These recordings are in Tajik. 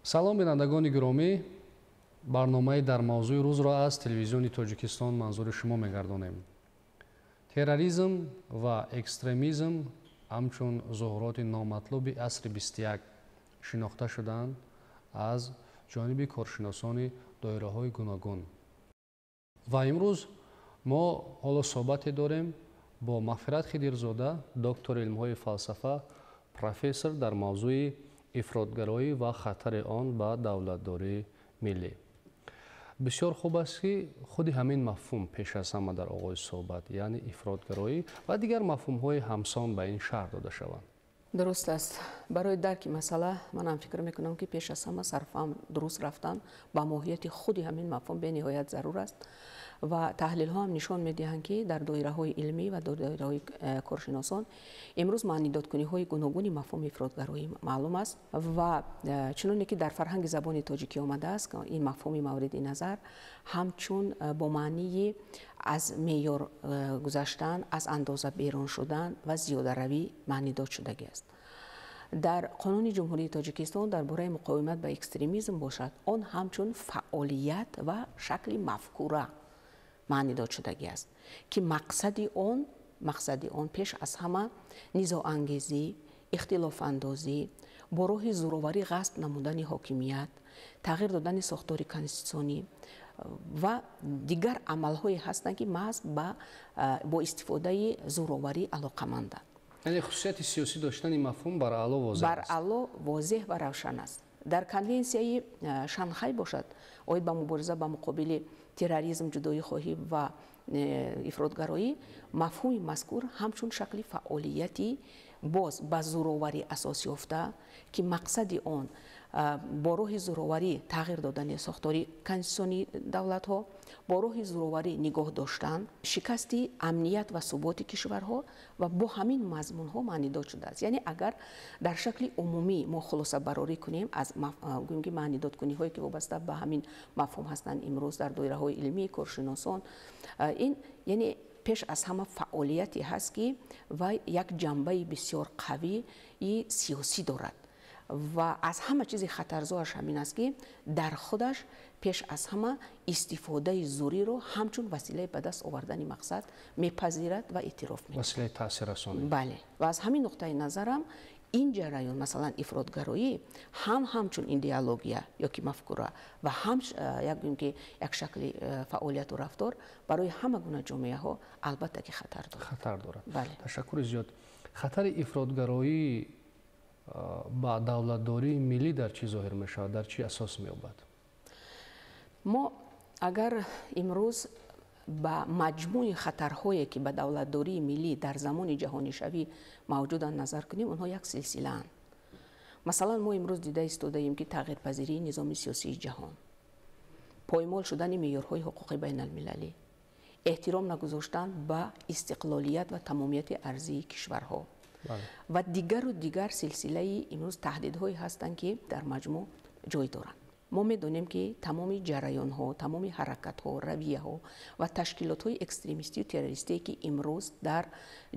салом бинандагони гиромӣ, барномаи дар мавзӯи рӯзро аз телевизиони Тоҷикистон манзури шумо мегардонем. Терроризм ва экстремизм ҳамчун зуҳуроти номатлуби асри 21 шинохта шуданд аз ҷониби коршиносони доираҳои гуногун. Ва имрӯз мо ҳоло суҳбате дорем бо Мағфират Хидирзода, доктори илмҳои фалсафа, профессор дар мавзӯи ифротгароӣ ва хатари он ба давлатдории миллӣ. бисёр хуб аст ки худи ҳамин мафҳум пеш аз ҳама дар оғози суҳбат, яъне ифротгароӣ ва дигар мафҳумҳои ҳамсон ба ин шарҳ дода шаванд. дуруст аст. Барои дарки масъала манам фикр мекунам ки пеш аз ҳама сарфаҳм дуруст рафтан ба моҳияти худи ҳамин мафҳум бениҳоят зарур аст ва таҳлилҳо ҳам нишон медиҳанд ки дар доираҳои илмӣ ва доираҳои коршиносон имрӯз маънидодкуниҳои гуногуни мафҳуми ифротгароӣ маълум аст ва чуноне ки дар фарҳанги забони тоҷикӣ омадааст ин мафҳуми мавриди назар ҳамчун бо маънии аз меъёр гузаштан, аз андоза берун шудан ва зиёдаравӣ маънидод шудагӣ аст. дар қонуни ҷумҳурии Тоҷикистон дар бораи муқовимат ба экстремизм бошад, он ҳамчун фаъолият ва шакли мафкура маънидод шудагӣ аст ки мақсади он пеш аз ҳама низоангезӣ, ихтилофандозӣ, бо роҳи зӯроварӣ ғасб намудани ҳокимият, тағйир додани сохтори конститутсионӣ ва дигар амалҳое ҳастанд ки маҳз бо истифодаи зӯроварӣ алоқаманданд. яъне хусусияти сиёсӣ доштани мафҳум баръало возеҳ бар ало возеҳ ва равшан аст. дар конвенсияи Шанхай бошад оид ба мубориза ба муқобили терроризм, ҷудоихоҳӣ ва ифротгароӣ, мафҳуми мазкур ҳамчун шакли фаъолияти боз ба зӯроварӣ асос ёфта ки мақсади он бо роҳи зӯроварӣ тағйир додани сохтори конститутсионии давлатҳо, бо роҳи зӯроварӣ нигоҳ доштан, шикасти амният ва суботи кишварҳо ва бо ҳамин мазмунҳо маънидод шудааст. яъне агар дар шакли умумӣ мо хулосабарорӣ кунем аз гӯем ки маънидодкуниҳое ки вобаста ба ҳамин мафҳум ҳастанд имрӯз дар доираҳои илмии коршиносон, ин яъне пеш аз ҳама фаъолияте ҳаст ки вай як ҷанбаи бисёр қавии сиёсӣ дорад ва аз ҳама чизи хатарзоаш ҳамин аст ки дар худаш пеш аз ҳама истифодаи зӯриро ҳамчун василаи ба даст овардани мақсад мепазирад ва эътироф мекунад. василаи таъсиррасонӣ. бале, ва аз ҳамин нуқтаи назарам ин ҷараён, масалан ифротгароӣ ҳамчун идеология ёки мафкура ва як гӯем ки як шакли фаъолияту рафтор барои ҳама гуна ҷомеаҳо албатта ки хатар дорад. бале. Ташаккури зиёд. Хатари ифротгароӣ ба давлатдории миллӣ дар чӣ зоҳир мешавад, дар чӣ асос меёбад? мо агар имрӯз ба маҷмӯи хатарҳое ки ба давлатдории миллӣ дар замони ҷаҳонишавӣ мавҷуданд назар кунем, онҳо як силсилаанд. масалан мо имрӯз дида истодаем ки тағйирпазирии низоми сиёсии ҷаҳон, поймол шудани меъёрҳои ҳуқуқи байналмилалӣ, эҳтиром нагузоштан ба истиқлолият ва тамомияти арзии кишварҳо ва дигар силсилаи имрӯз таҳдидҳое ҳастанд ки дар маҷмӯъ ҷой доранд. мо медонем ки тамоми ҷараёнҳо, тамоми ҳаракатҳо, равияҳо ва ташкилотҳои экстремистию террористие ки имрӯз дар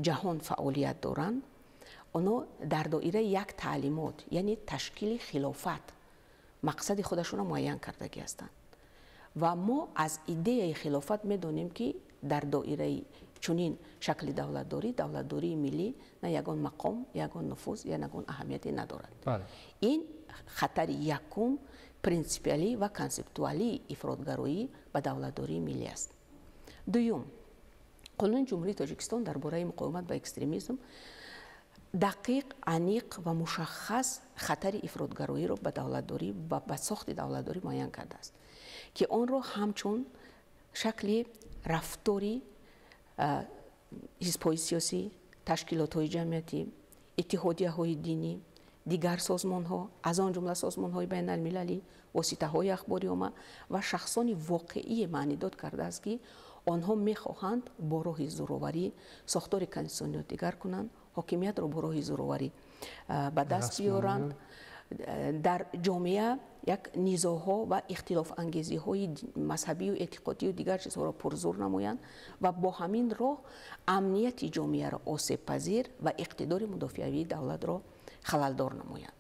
ҷаҳон фаъолият доранд, онҳо дар доираи як таълимот, яъне ташкили хилофат мақсади худашонро муайян кардагӣ ҳастанд. ва мо аз идеяи хилофат медонем ки дар доираи чунин шакли давлатдории миллӣ на ягон мақом, ягон нуфуз, ягон аҳамияте надорад. ин хатари якум принсипиалӣ ва консептуалии ифротгароӣ ба давлатдории миллӣ аст. дуюм, қонуни ҷумҳурии Тоҷикистон дар бораи муқовимат ба экстремизм дақиқ, аниқ ва мушаххас хатари ифротгароиро ба давлатдорӣ ва ба сохти давлатдорӣ муайян кардааст ки онро ҳамчун шакли рафтори ҳизбҳои сиёсӣ, ташкилотҳои ҷамъиятӣ, иттиҳодияҳои динӣ, дигар созмонҳо, аз он ҷумла созмонҳои байналмилалӣ, воситаҳои ахбори омма ва шахсони воқеие маънидод кардааст ки онҳо мехоҳанд бо роҳи зӯроварӣ сохтори конститутсиониро дигар кунанд, ҳокимиятро бо роҳи зӯроварӣ ба даст биёранд, дар ҷомеа як низоъҳо ва ихтилофангезиҳои мазҳабию эътиқодию дигар чизҳоро пурзур намоянд ва бо ҳамин роҳ амнияти ҷомеаро осебпазир ва иқтидори мудофиавии давлатро халалдор намоянд.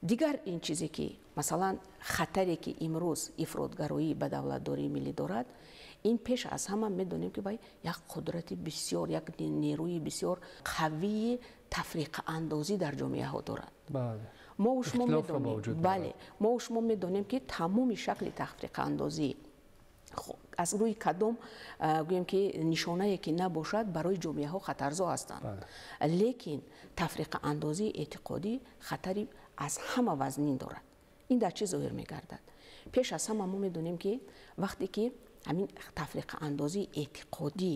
дигар ин чизе ки масалан хатаре ки имрӯз ифродгароӣ ба давлатдории миллӣ дорад, ин пеш аз ҳама медонем ки як қудрати бисёр, як нерӯи бисёр қавии тафриқаандозӣ дар ҷомеаҳо дорад. мо шумо медонем ки тамоми шакли тафриқаандозӣ аз рӯи кадом гӯем ки нишонае ки набошад барои ҷомеаҳо хатарзо ҳастанд. Лекин тафриқаандозии эътиқодӣ хатари аз ҳама вазнин дорад. ин дар чӣ зоҳир мегардад? Пеш аз ҳама мо медонем ки вақте ки ҳамин тафриқаандозии эътиқодӣ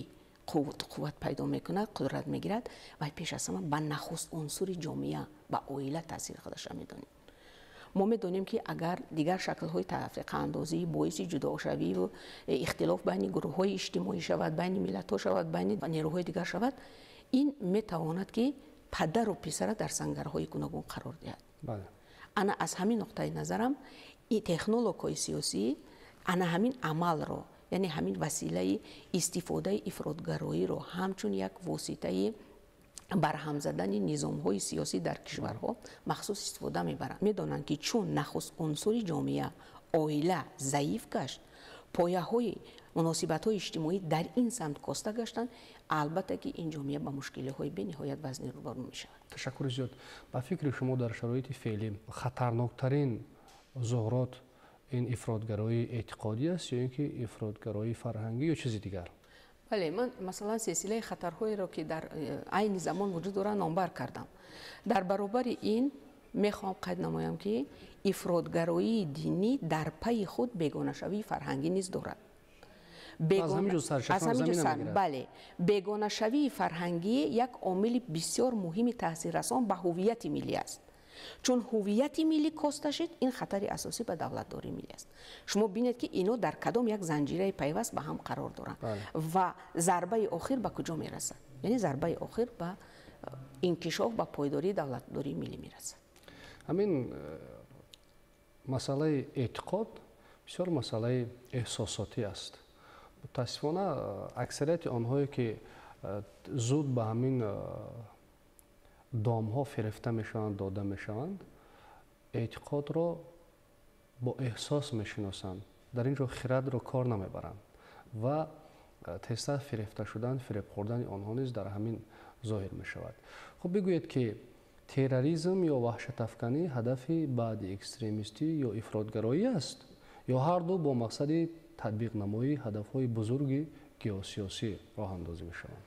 қувват пайдо мекунад, қудрат мегирад, ва пеш аз ҳама ба нахуст унсури ҷомеа, ба оила таъсири худаш медонем. мо медонем ки агар дигар шаклҳои тафриқаандозӣ боиси ҷудошавиву ихтилоф байни гурӯҳҳои иҷтимоӣ шавад, байни миллатҳо шавад, байни нерӯҳои дигар шавад, ин метавонад ки падару писара дар сангарҳои гуногун қарор диҳад. ана аз ҳамин нуқтаи назарам технологҳои сиёсӣ ана ҳамин амалро, яъне ҳамин василаи истифодаи ифродгароиро ҳамчун як воситаи барҳам задани низомҳои сиёсӣ дар кишварҳо махсус истифода мебаранд. Медонанд ки чун нахуст унсури ҷомеа оила заиф гашт, пояҳои муносибатҳои иҷтимоӣ дар ин самт коста гаштанд, албатта ки ин ҷомеа ба мушкилиҳои бениҳоят вазнин рӯбарӯ мешавад. Ташаккури зиёд. Ба фикри шумо дар шароити феълӣ хатарноктарин зуҳурот ин ифродгароии эътиқодӣ аст ё ин ки ифродгароии фарҳангӣ ё чизи дигар? бале, ман масалан силсилаи хатарҳоеро ки дар айни замон вуҷуд дорад номбар кардам. Дар баробари ин мехоҳам қайд намоям ки ифродгароии динӣ дар пайи худ бегонашавии фарҳангӣ низ дорад. Бале, бегонашавии фарҳангӣ як омили бисёр муҳими таъсиррасон ба ҳуввияти миллӣ аст. чун ҳуввияти миллӣ коста шуд, ин хатари асосӣ ба давлатдории миллӣ аст. шумо бинед ки ино дар кадом як занҷираи пайваст ба ҳам қарор доранд ва зарбаи охир ба куҷо мерасад? яъне зарбаи охир ба инкишоф ба пойдории давлатдории миллӣ мерасад. ҳамин масъалаи эътиқод бисёр масъалаи эҳсосотӣ аст. мутаассифона аксарияти онҳое ки зуд ба ҳамин домҳо фирефта мешаванд, дода мешаванд, эътиқодро бо эҳсос мешиносанд. дар ин ҷо хирадро кор намебаранд ва тезтар фирефта шудан, фиреб хӯрдани онҳо низ дар ҳамин зоҳир мешавад. хуб бигӯед ки терроризм ё ваҳшатафканӣ ҳадафи баъди экстремистӣ ё ифродгароӣ аст ё ҳарду бо мақсади татбиқнамоии ҳадафҳои бузурги геосиёсӣ роҳандозӣ мешаванд?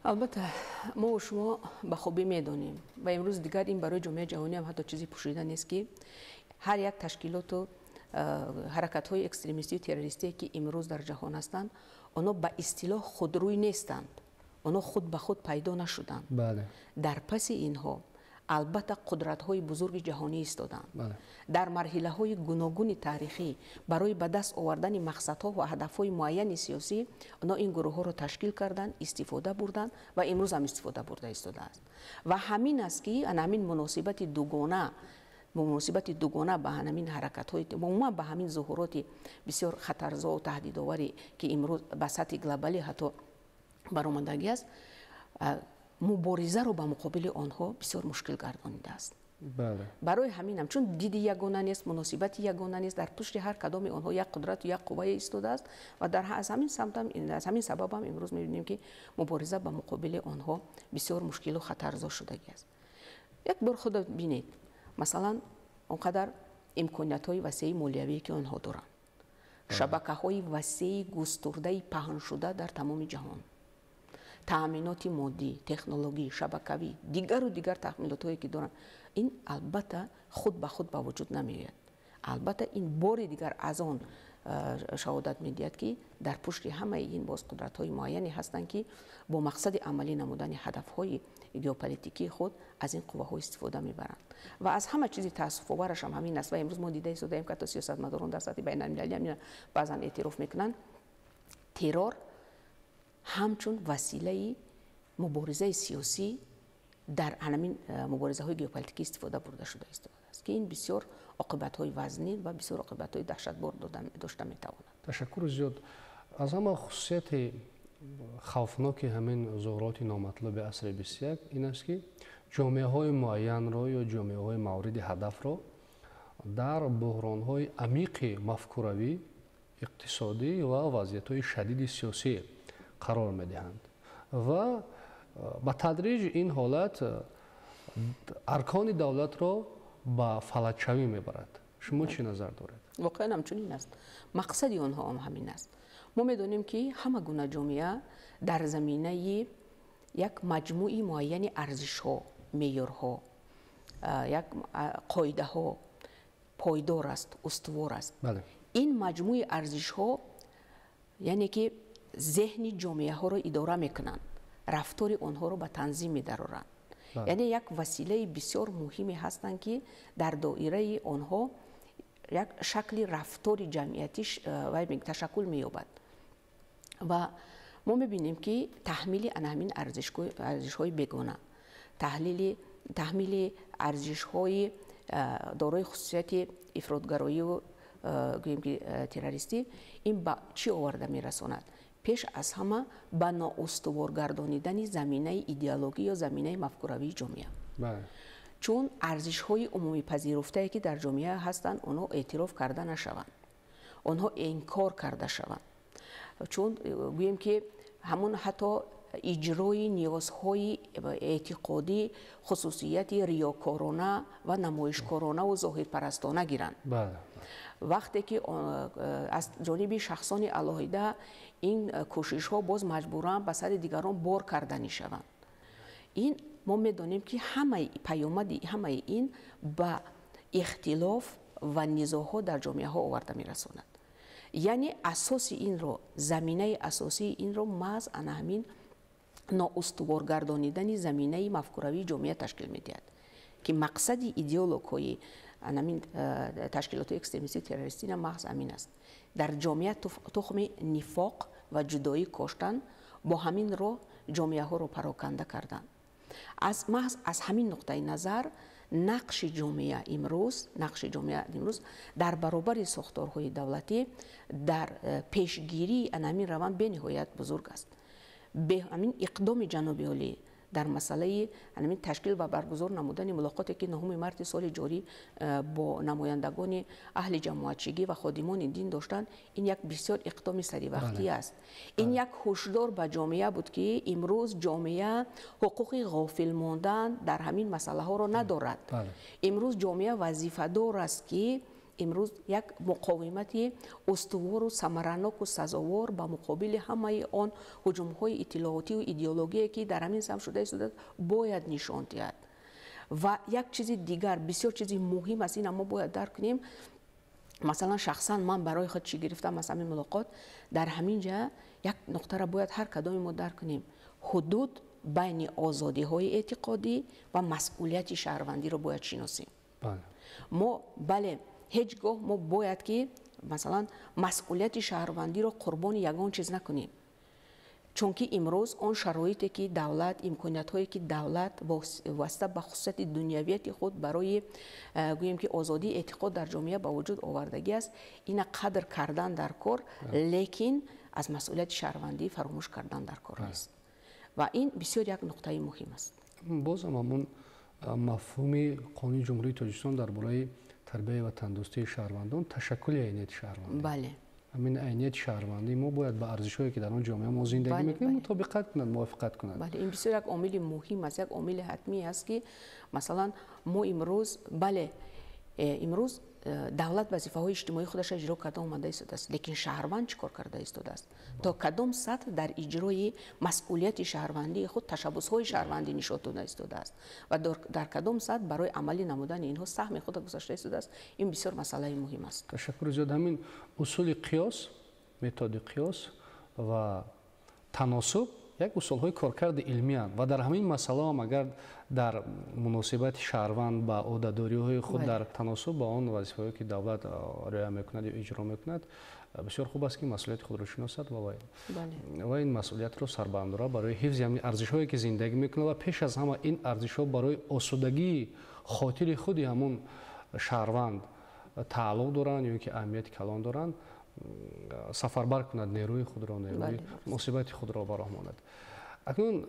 албатта мо шумо ба хубӣ медонем ва имрӯз дигар ин барои ҷомеаи ҷаҳонӣ ҳам ҳатто чизи пӯшида нест ки ҳар як ташкилоту ҳаракатҳои экстремистию террористие ки имрӯз дар ҷаҳон ҳастанд, онҳо ба истилоҳ худрӯй нестанд, онҳо худ ба худ пайдо нашуданд. дар паси инҳо албатта қудратҳои бузурги ҷаҳонӣ истоданд. дар марҳилаҳои гуногуни таърихӣ барои ба даст овардани мақсадҳо ва ҳадафҳои муайяни сиёсӣ онҳо ин гурӯҳҳоро ташкил карданд, истифода бурданд ва имрӯз ҳам истифода бурда истодааст. ва ҳамин аст ки ҳамин муносибати дугона ба ҳамин ҳаракатҳои умуман ба ҳамин зуҳуроти бисёр хатарзову таҳдидоварӣ ки имрӯз ба сатҳи глобалӣ ҳатто баромадагӣ аст, муборизаро ба муқобили онҳо бисёр мушкил гардонидааст. барои ҳаминам чун диди ягона нест, муносибати ягона нест, дар пушти ҳар кадоми онҳо як қудрату як қуввае истодааст ва аз ҳамин сабабам имрӯз мебинем ки мубориза ба муқобили онҳо бисёр мушкилу хатарзо шудагӣ аст. як бор худо бинед, масалан он қадар имкониятҳои васеи молиявие ки онҳо доранд, шабакаҳои васеи густурдаи паҳншуда дар тамоми ҷаҳон, таъминоти моддӣ, технологӣ, шабакавӣ, дигару дигар таъминотҳое ки доранд, ин албатта худ ба худ ба вуҷуд намеояд. албатта ин бори дигар аз он шаҳодат медиҳад ки дар пушти ҳамаи ин боз қудратҳои муайяне ҳастанд ки бо мақсади амалӣ намудани ҳадафҳои геополитикии худ аз ин қувваҳо истифода мебаранд. ва аз ҳама чизи таассуфовараш ҳам ҳамин аст ва имрӯз мо дида истодаем ки ҳатто сиёсатмадорон дар сатҳи байналмилалӣ ҳамин баъзан эътироф мекунанд, террор ҳамчун василаи муборизаи сиёсӣ дар ҳамин муборизаҳои геополитикӣ истифода бурда шуда истодааст ки ин бисёр оқибатҳои вазнин ва бисёр оқибатҳои таҳшатбор дошта метавонад. ташаккури зиёд. аз ҳама хусусияти хавфноки ҳамин зуҳуроти номатлуби асри 21 ин аст ки ҷомеаҳои муайянро ё ҷомеаҳои мавриди ҳадафро дар буҳронҳои амиқи мафкуравӣ, иқтисодӣ ва вазъиятҳои шадиди сиёсӣ қарор медиҳанд ва ба тадриҷ ин ҳолат аркони давлатро ба фалаҷшавӣ мебарад. шумо чӣ назар доред? воқеан ҳамчунин аст. мақсади онҳо ҳам ҳамин аст. мо медонем ки ҳама гуна ҷомеа дар заминаи як маҷмӯи муайяни арзишҳо, меъёрҳо, як қоидаҳо пойдор аст, устувор аст. ин маҷмӯи арзишҳо яъне ки зеҳни ҷомеаҳоро идора мекунанд, рафтори онҳоро ба танзим медароранд. яъне як василаи бисёр муҳиме ҳастанд ки дар доираи онҳо як шакли рафтори ҷамъиятӣ ташаккул меёбад. ва мо мебинем ки таҳмили ҳамин арзишҳои бегона, таҳмили арзишҳои дорои хусусияти ифротгароиву гӯем ки террористӣ, ин ба чӣ оварда мерасонад? пеш аз ҳама ба ноустувор гардонидани заминаи идеологӣ ё заминаи мафкуравии ҷомеа. чун арзишҳои умумипазируфтае ки дар ҷомеа ҳастанд, онҳо эътироф карда нашаванд, онҳо инкор карда шаванд. чун гӯем ки ҳамун ҳатто иҷрои ниёзҳои эътиқодӣ хусусияти риёкорона ва намоишкоронаву зоҳирпарастона гиранд. вақте ки аз ҷониби шахсони алоҳида ин кӯшишҳо боз маҷбуран ба сари дигарон бор карданӣ шаванд. ин мо медонем ки ҳамаи паёмади ҳамаи ин ба ихтилоф ва низоъҳо дар ҷомеаҳо оварда мерасонад. яъне асоси инро, заминаи асосии инро маҳз ана ҳамин ноустувор гардонидани заминаи мафкуравии ҷомеа ташкил медиҳад, ки мақсади идеологҳои ҳамин ташкилоти экстремистӣ террористӣ маҳз ҳамин аст. дар ҷомеа тухми нифоқ ва ҷудоӣ коштан, бо ҳамин роҳ ҷомеаҳоро пароканда кардан. маҳз аз ҳамин нуқтаи назар нақши ҷомеа имрӯз дар баробари сохторҳои давлатӣ дар пешгирии ҳамин раванд бениҳоят бузург аст. ҳамин иқдоми ҷаноби олӣ дар масъалаи ҳамин ташкил ва баргузор намудани мулоқоте ки 9 марти соли ҷорӣ бо намояндагони аҳли ҷамоатчигӣ ва ходимони дин доштанд, ин як бисёр иқдоми саривақтӣ аст. ин як ҳушдор ба ҷомеа буд ки имрӯз ҷомеа ҳуқуқи ғофил мондан дар ҳамин масъалаҳоро надорад. имрӯз ҷомеа вазифадор аст ки имрӯз як муқовимати устувору самараноку сазовор ба муқобили ҳамаи он ҳуҷумҳои иттилоотию идеологие ки дар ҳамин самт шуда истодааст бояд нишон диҳад. ва як чизи дигар бисёр чизи муҳим аст, ина мо бояд дарк кунем. масалан шахсан ман барои худ чӣ гирифтам аз ҳамин мулоқот, дар ҳамин ҷа як нуқтаро бояд ҳар кадоми мо дарк кунем. ҳудуд байни озодиҳои эътиқодӣ ва масъулияти шаҳрвандиро бояд шиносем. мо бале ҳеҷ гоҳ мо бояд ки масалан масъулияти шаҳрвандиро қурбони ягон чиз накунем. чунки имрӯз он шароите ки давлат, имкониятҳое ки давлат вобаста ба хусусияти дунявияти худ барои гӯем ки озодии эътиқод дар ҷомеа ба вуҷуд овардагӣ аст, ина қадр кардан дар кор, лекин аз масъулияти шаҳрвандӣ фаромӯш кардан дар кор нест. ва ин бисёр як нуқтаи муҳим аст. бозам ҳамон мафҳуми қонуни ҷумҳурии тоҷикистон дар бораи тарбия ва тандурустии шаҳрвандон ташаккули айнияти шаҳрвандӣ. бале ҳамин айнияти шаҳрвандӣ мо бояд ба арзишҳое ки дар он ҷомеа мо зиндагӣ мекунем мутобиқат кунад, мувофиқат кунад. бале ин бисёр як омили муҳим аст, як омили ҳатмӣ аст ки масалан мо имрӯз бале имрӯз давлат вазифаҳои иҷтимоии худаш иҷро карда омада истодааст, лекин шаҳрванд чӣ кор карда истодааст? то кадом сатҳ дар иҷрои масъулияти шаҳрвандии худ ташаббусҳои шаҳрвандӣ нишон дода истодааст ва дар кадом сатҳ барои амалӣ намудани инҳо саҳми худа гузашта истодааст? ин бисёр масъалаи муҳим аст. ташаккури зиёд. ҳамин усули қиёс, методи қиёс ва таносуб як усулҳои коркарди илмиянд ва дар ҳамин масъала ҳам агар дар муносибати шаҳрванд ба ӯҳдадориҳои худ дар таносуб ба он вазифаҳое ки давлат риоя мекунад ё иҷро мекунад, бисёр хуб аст ки масъулияти худро шиносад ва ин масъулиятро сарбандора барои ҳифзи ҳамин арзишҳое ки зиндагӣ мекунад ва пеш аз ҳама ин арзишҳо барои осудагии хотири худи ҳамон шаҳрванд тааллуқ доранд ё ки аҳамияти калон доранд, сафарбар кунад нерӯи худро, нерӯи муносибати худро ба роҳ монад. اکنون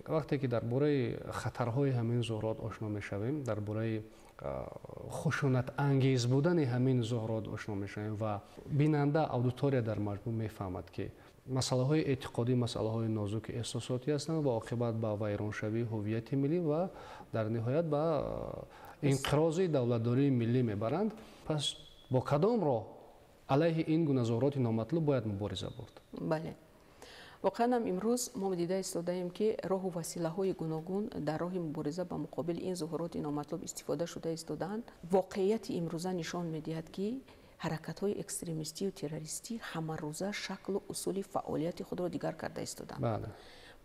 وقتی که درباره خطرهای همین ظاهرات آشنا میشویم، درباره خشونت انگیز بودن همین ظاهرات آشنا میشویم و بیننده اودیتوریا در مجموع میفهمد که مسئله های اعتقادی مسئله های نازک احساساتی هستند و عاقبت به ویرانشوی هویت ملی و در نهایت به انقراض دولتداری ملی میبرند. پس با کدام راه علیه این گونه ظاهرات نامطلوب باید مبارزه برد؟ بله، واقعا هم امروز ما دیده ایستاده‌ایم که راه و وسیله‌های گوناگون در راه مبارزه با مقابل این ظاهرات نامطلوب استفاده شده ایستادند. واقعیت امروزه نشان می‌دهد که حرکت‌های اکستریمیستی و تروریستی همه روزه شکل و اصول فعالیت خود را دیگر کرده ایستادند. بله.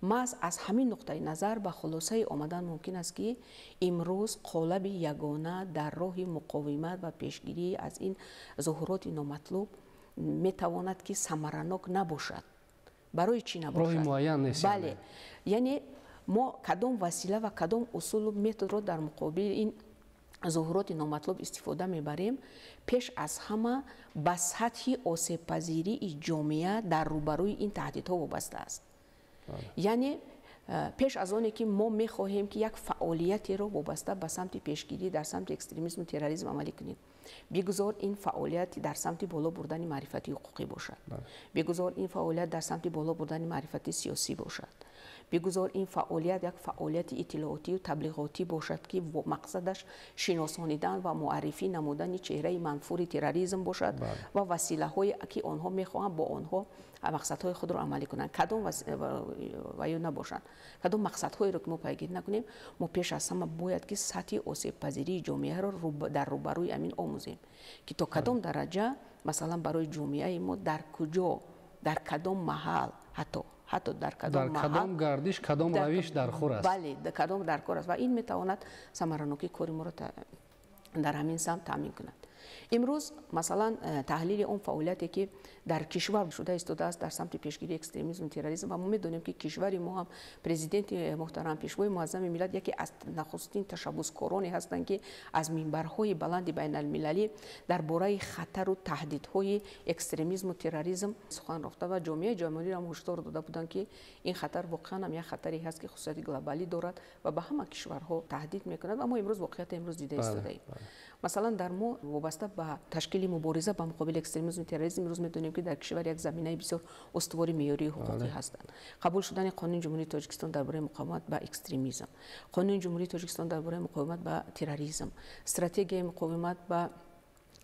محض از همین نقطه نظر به خلاصه آمدن ممکن است که امروز قالب یگانه در راه مقاومت و پیشگیری از این ظاهرات نامطلوب میتواند که ثمرناک نباشد. برای چی نباشد؟ راه معین نیست. بله، یعنی ما کدام وسیله و کدام اصول و متد را در مقابل این ظاهرات نامطلوب استفاده میبریم، پیش از همه به سطح آسیب پذیری جامعه در روبروی این تهدیدها وابسته است. یعنی پیش از آنی که ما میخواهیم که یک فعالیتی را وابسته به سمت پیشگیری در سمت اکستریمیسم و تروریسم عملی کنیم، بگذار این فعالیت در سمت بالا بردن معرفت حقوقی باشد، بگذار این فعالیت در سمت بالا بردن معرفت سیاسی باشد، بگذار این فعالیت یک فعالیت اطلاعاتی و تبلیغاتی باشد که مقصدش شناسانیدن و معرفی نمودن چهره منفور تروریسم باشد و وسیله هایی که آنها میخواهند با آنها مقصدهای خود را عملی کنند. کدام و یا نباشند، کدام مقصدهایی را که ما پیگیری نکنیم، ما پیش از همه باید که سطح آسیب پذیری جامعه را در روبروی امین آموزیم که تا کدام درجه مثلا برای جامعه ما در کجا، در کدام محل، حتی در کدام گردش، کدام روش در خور است. بله، در کدام در کار است و این میتواند ثمرناکی کار ما را در همین سمت تامین کند. امروز مثلا تحلیل اون فعالیتی که در کشور شده ایستاده است در سمت پیشگیری اکستریمیسم و تروریسم، و ما میدونیم که کشور ما هم پرزیدنت محترم پیشوای معظم ملت یکی از نخستین تشبثکارانی هستند که از منبرهای بلند بین المللی درباره خطر و تهدیدهای اکستریمیسم و تروریسم سخن رفته و جامعه جهانی را هشدار داده بودند که این خطر واقعا هم یک خطری هست که خصوصیت گلوبالی دارد و به همه کشورها تهدید میکند. اما امروز واقعیت امروز دیده ایستاده ایم. مثلا در ما وابسته به تشکیل مبارزه با مقابل اکستریمیسم و تروریسم امروز میدونیم که در کشور یک زمینه بسیار استواری معیاری حقوقی هستند. قبول شدن قانون جمهوری تاجیکستان درباره مقاومت با اکستریمیسم، قانون جمهوری تاجیکستان درباره مقاومت با تروریسم، استراتژی مقاومت با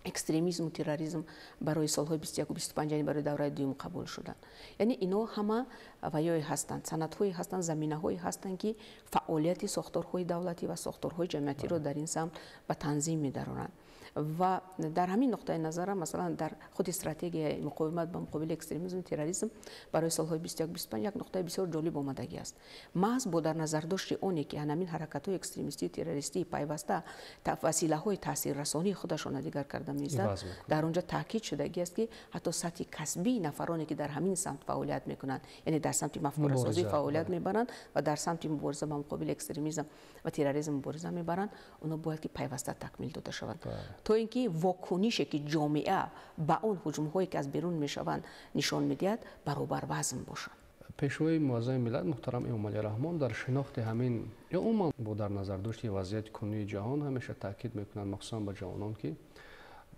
اکستریمیسم و تروریسم برای سالهای 21 و 25 یعنی برای دوره دوم قبول شدن. یعنی اینا همه ویای هستند، سندهای هستند، زمینه‌هایی هستند که فعالیت ساختارهای دولتی و ساختارهای جمعیتی را در این سمت به تنظیم می‌دارند. و در همین نقطه نظر مثلا در خود استراتژی مقاومت با مقابل اکستریمیسم و تروریسم برای سالهای 21 25 یک نقطه بسیار جالب آمدگی است. محض با در نظر داشت اونی که همین حرکت‌های اکستریمیستی و تروریستی پیوسته وسیله‌های تاثیررسانی خودشان دیگر کرده می‌اند، در اونجا تاکید شدگی است که حتی سطح کسبی نفرانی که در همین سمت فعالیت می‌کنند، یعنی در سمت مفکوره سازی فعالیت می‌برند و در سمت مبارزه با مقابل اکستریمیسم و تروریسم مبارزه می‌برند، اونا باید که پیوسته تکمیل داده شوند تا اینکه واکنشی که جامعه به اون هجوم‌هایی که از بیرون میشوند نشان میدهد برابر وزن باشند. پیشوای معظم ملت محترم امام علی رحمان در شناخت همین یا عموما با در نظر داشت وضعیت کنونی جهان همیشه تاکید میکنند مخصوصا به جوانان که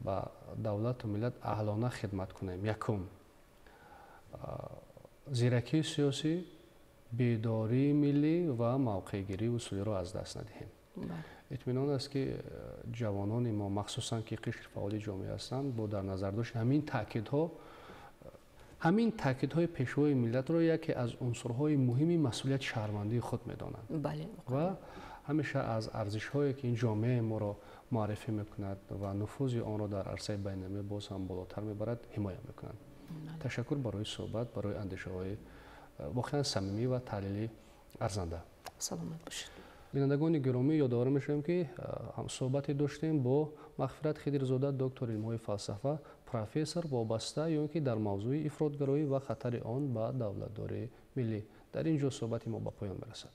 با دولت و ملت اهلانه خدمت کنیم. یکم زیرکی سیاسی، بیداری ملی و موقعگیری اصولی را از دست ندهیم. اطمینان است که جوانان ما مخصوصا که قشر فعال جامعه هستند با در نظر داشت همین تاکیدهای پیشوای ملت را یکی از عنصرهای مهمی مسئولیت شهروندی خود می‌دانند. بله. و همیشه از ارزش‌هایی که این جامعه ما را معرفی می‌کند و نفوذ آن را در عرصه بین‌المللی باز هم بالاتر می‌برد حمایت می‌کنند. تشکر برای صحبت، برای اندیشه‌های واقعا صمیمی و تحلیلی ارزنده. سلامت باشید. بینندگان گرامی، یادآور می‌شویم که هم صحبتی داشتیم با مغفرت خضرزاده دکتر علم‌های فلسفه پروفسور وابسته یا اینکه در موضوع افراطگرایی و خطر آن به دولتداری ملی. در اینجا صحبت ما به پایان می‌رسد.